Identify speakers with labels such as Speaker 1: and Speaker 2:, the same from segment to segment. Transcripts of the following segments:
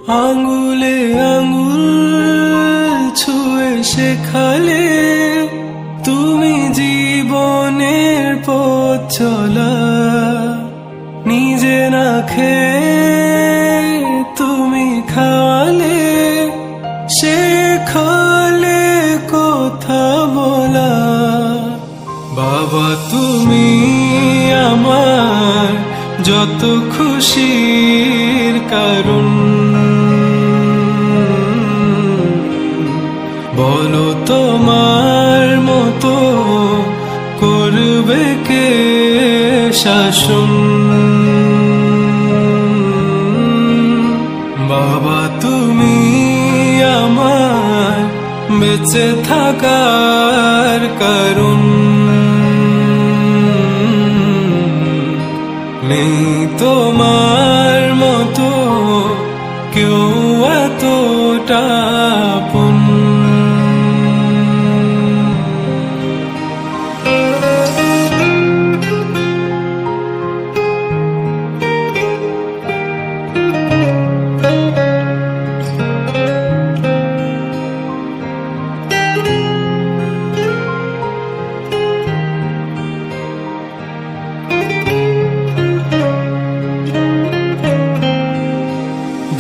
Speaker 1: আঙুলে আঙুল ছুঁয়ে শেখালে তুমি জীবনের পথ চলা। নিজে না খেয়ে তুমি খাওয়ালে, শেখালে কথা বলা। বাবা তুমি আমার যত খুশির কারণ, বলো তোমার মতো করবে কে শাসন। বাবা তুমি আমার বেঁচে থাকার কারণ, নেই তোমার মতো কেউ এতটা আপন।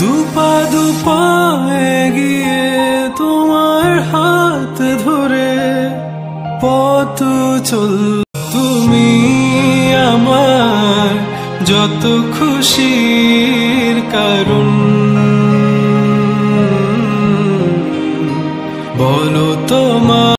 Speaker 1: দুপা দুপা এগিয়ে তোমার হাত ধরে পথ চল। তুমি আমার যত খুশির কারণ,